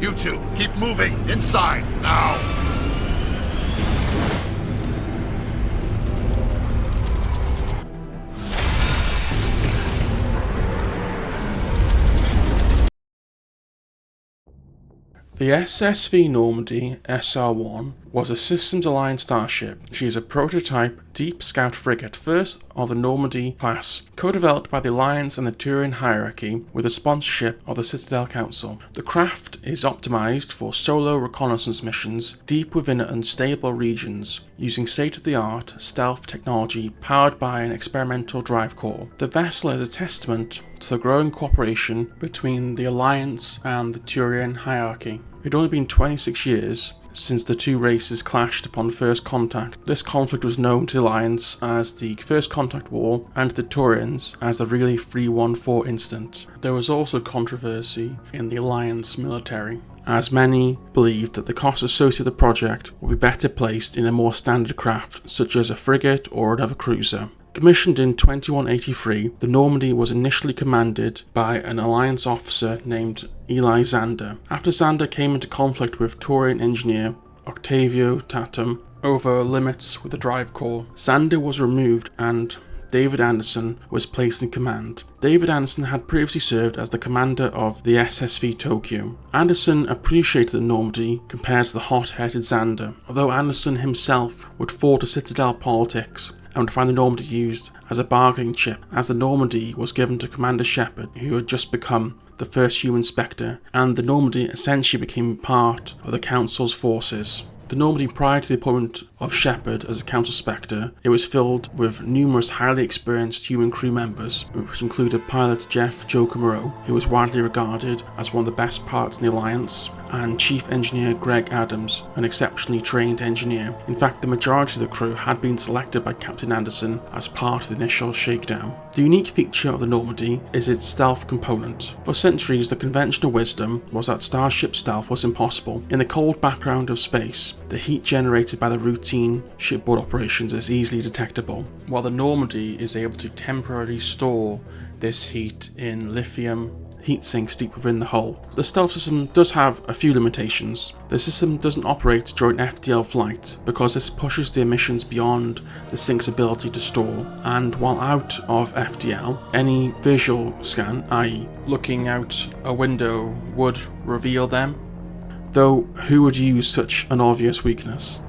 You two, keep moving. Inside, now. The SSV Normandy SR-1 was a Systems Alliance starship. She is a prototype deep scout frigate, first of the Normandy class, co-developed by the Alliance and the Turian hierarchy with the sponsorship of the Citadel Council. The craft is optimized for solo reconnaissance missions deep within unstable regions, using state-of-the-art stealth technology powered by an experimental drive core. The vessel is a testament to the growing cooperation between the Alliance and the Turian hierarchy. It had only been 26 years since the two races clashed upon first contact. This conflict was known to the Alliance as the First Contact War and to the Turians as the Really 314 incident. There was also controversy in the Alliance military, as many believed that the costs associated with the project would be better placed in a more standard craft such as a frigate or another cruiser. Commissioned in 2183, the Normandy was initially commanded by an Alliance officer named Eli Zander. After Zander came into conflict with Turian engineer Octavio Tatum over limits with the drive core, Zander was removed and David Anderson was placed in command. David Anderson had previously served as the commander of the SSV Tokyo. Anderson appreciated the Normandy compared to the hot-headed Zander, although Anderson himself would fall to Citadel politics and would find the Normandy used as a bargaining chip, as the Normandy was given to Commander Shepard, who had just become the first human Spectre, and the Normandy essentially became part of the Council's forces. The Normandy, prior to the appointment of Shepard as a Council Spectre, it was filled with numerous highly experienced human crew members, which included pilot Jeff Joker Moreau, who was widely regarded as one of the best pilots in the Alliance, and Chief Engineer Greg Adams, an exceptionally trained engineer. In fact, the majority of the crew had been selected by Captain Anderson as part of the initial shakedown. The unique feature of the Normandy is its stealth component. For centuries, the conventional wisdom was that starship stealth was impossible. In the cold background of space, the heat generated by the routine shipboard operations is easily detectable, while the Normandy is able to temporarily store this heat in lithium heat sinks deep within the hull. The stealth system does have a few limitations. The system doesn't operate during FTL flight because this pushes the emissions beyond the sink's ability to store, and while out of FTL, any visual scan, i.e. looking out a window, would reveal them. Though who would use such an obvious weakness?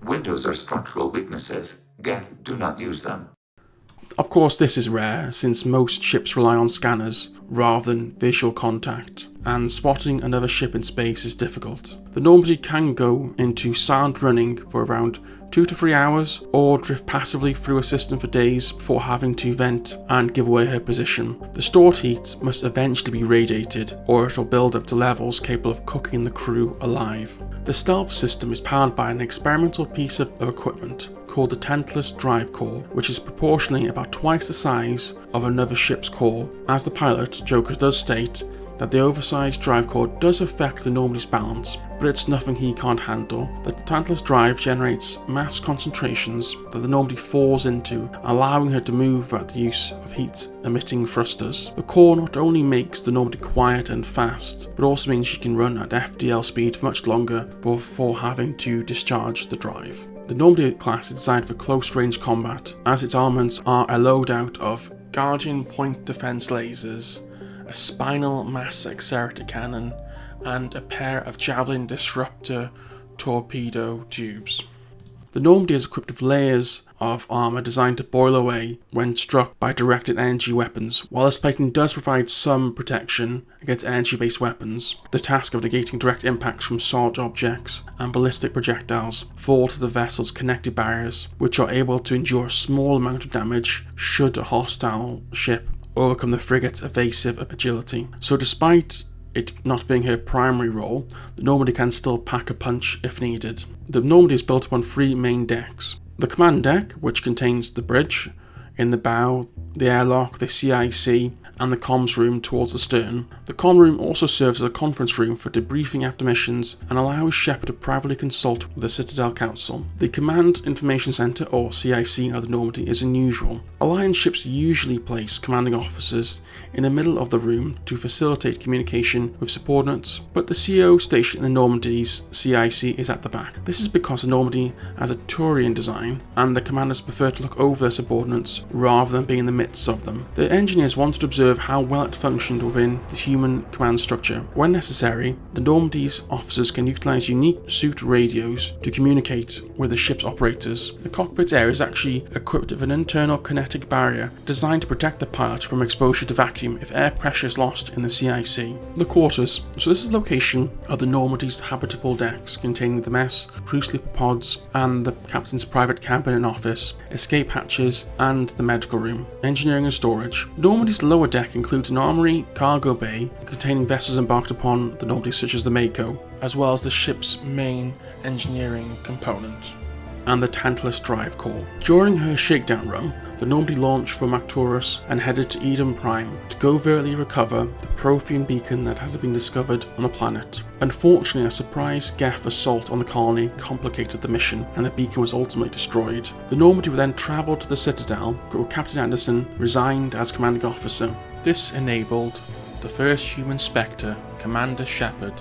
Windows are structural weaknesses. Geth, do not use them. Of course, this is rare, since most ships rely on scanners rather than visual contact, and spotting another ship in space is difficult. The Normandy can go into silent running for around 2 to 3 hours, or drift passively through a system for days before having to vent and give away her position. The stored heat must eventually be radiated, or it will build up to levels capable of cooking the crew alive. The stealth system is powered by an experimental piece of equipment called the Tantalus Drive Core, which is proportionally about twice the size of another ship's core. As the pilot, Joker does state that the oversized drive core does affect the Normandy's balance, but it's nothing he can't handle. The Tantalus drive generates mass concentrations that the Normandy falls into, allowing her to move without the use of heat-emitting thrusters. The core not only makes the Normandy quiet and fast, but also means she can run at FDL speed for much longer before having to discharge the drive. The Normandy class is designed for close-range combat, as its armaments are a loadout of Guardian point defense lasers, a spinal mass accelerator cannon, and a pair of Javelin disruptor torpedo tubes. The Normandy is equipped with layers of armour designed to boil away when struck by directed energy weapons. While this plating does provide some protection against energy-based weapons, the task of negating direct impacts from solid objects and ballistic projectiles fall to the vessel's connected barriers, which are able to endure a small amount of damage should a hostile ship overcome the frigate's evasive agility. So despite it not being her primary role, the Normandy can still pack a punch if needed. The Normandy is built upon 3 main decks. The command deck, which contains the bridge, in the bow, the airlock, the CIC, and the comms room towards the stern. The comm room also serves as a conference room for debriefing after missions and allows Shepard to privately consult with the Citadel Council. The Command Information Center, or CIC, of the Normandy is unusual. Alliance ships usually place commanding officers in the middle of the room to facilitate communication with subordinates, but the CO station in the Normandy's CIC is at the back. This is because the Normandy has a Turian design, and the commanders prefer to look over their subordinates rather than be in the midst of them. The engineers wanted to observe how well it functioned within the human command structure. When necessary, the Normandy's officers can utilize unique suit radios to communicate with the ship's operators. The cockpit area is actually equipped with an internal kinetic barrier designed to protect the pilot from exposure to vacuum if air pressure is lost in the CIC. The quarters. So this is the location of the Normandy's habitable decks, containing the mess, crew sleeper pods, and the captain's private cabin and office, escape hatches, and the medical room. Engineering and storage. Normandy's lower deck includes an armory cargo bay containing vessels embarked upon the Normandy such as the Mako, as well as the ship's main engineering component and the Tantalus drive core. During her shakedown run, the Normandy launched from Arcturus and headed to Eden Prime to covertly recover the Prothean beacon that had been discovered on the planet. Unfortunately, a surprise Geth assault on the colony complicated the mission, and the beacon was ultimately destroyed. The Normandy would then travel to the Citadel, where Captain Anderson resigned as commanding officer. This enabled the first human Spectre, Commander Shepard,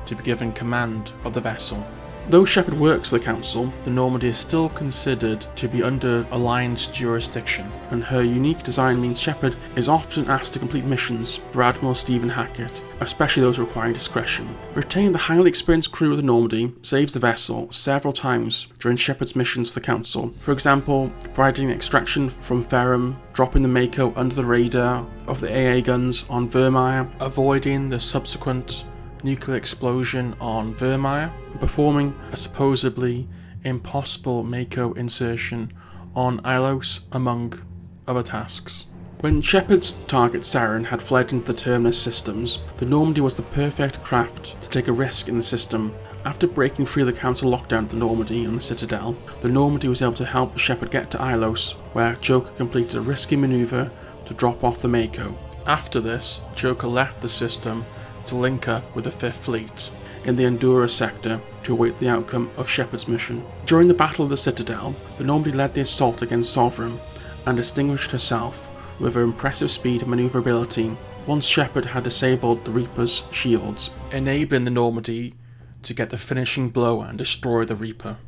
to be given command of the vessel. Though Shepard works for the Council, the Normandy is still considered to be under Alliance jurisdiction, and her unique design means Shepard is often asked to complete missions for Admiral Stephen Hackett, especially those requiring discretion. Retaining the highly experienced crew of the Normandy saves the vessel several times during Shepard's missions for the Council. For example, providing extraction from Ferrum, dropping the Mako under the radar of the AA guns on Vermeer, avoiding the subsequent nuclear explosion on Vermeer, performing a supposedly impossible Mako insertion on Ilos, among other tasks. When Shepard's target Saren had fled into the Terminus systems, the Normandy was the perfect craft to take a risk in the system. After breaking free of the Council lockdown at the Normandy and the Citadel, the Normandy was able to help Shepard get to Ilos, where Joker completed a risky maneuver to drop off the Mako. After this, Joker left the system to link up with the 5th Fleet in the Endura sector to await the outcome of Shepard's mission. During the Battle of the Citadel, the Normandy led the assault against Sovereign and distinguished herself with her impressive speed and maneuverability once Shepard had disabled the Reaper's shields, enabling the Normandy to get the finishing blow and destroy the Reaper.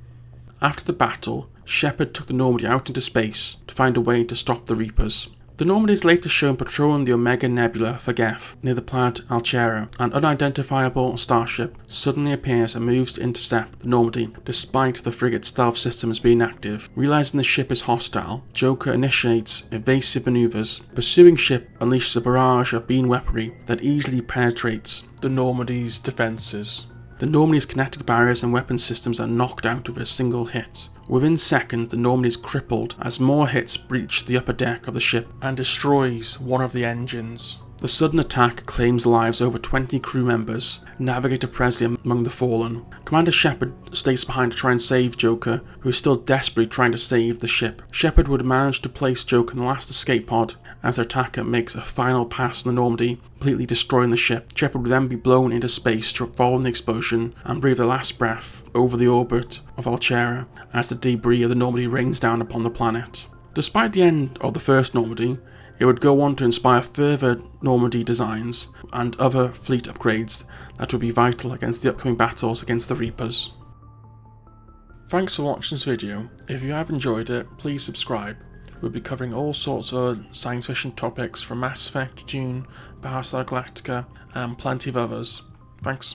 After the battle, Shepard took the Normandy out into space to find a way to stop the Reapers. The Normandy is later shown patrolling the Omega Nebula for Geth near the planet Alchera. An unidentifiable starship suddenly appears and moves to intercept the Normandy despite the frigate's stealth systems being active. Realizing the ship is hostile, Joker initiates evasive maneuvers. Pursuing ship unleashes a barrage of beam weaponry that easily penetrates the Normandy's defences. The Normandy's kinetic barriers and weapon systems are knocked out with a single hit. Within seconds, the Normandy is crippled as more hits breach the upper deck of the ship and destroys one of the engines. The sudden attack claims the lives of over 20 crew members, Navigator Presley among the fallen. Commander Shepard stays behind to try and save Joker, who is still desperately trying to save the ship. Shepard would manage to place Joker in the last escape pod as their attacker makes a final pass on the Normandy, completely destroying the ship. Shepard would then be blown into space following the explosion and breathe their last breath over the orbit of Alchera as the debris of the Normandy rains down upon the planet. Despite the end of the first Normandy, it would go on to inspire further Normandy designs and other fleet upgrades that would be vital against the upcoming battles against the Reapers. Thanks for watching this video. If you have enjoyed it, please subscribe. We'll be covering all sorts of science fiction topics from Mass Effect, Dune, Battlestar Galactica, and plenty of others. Thanks.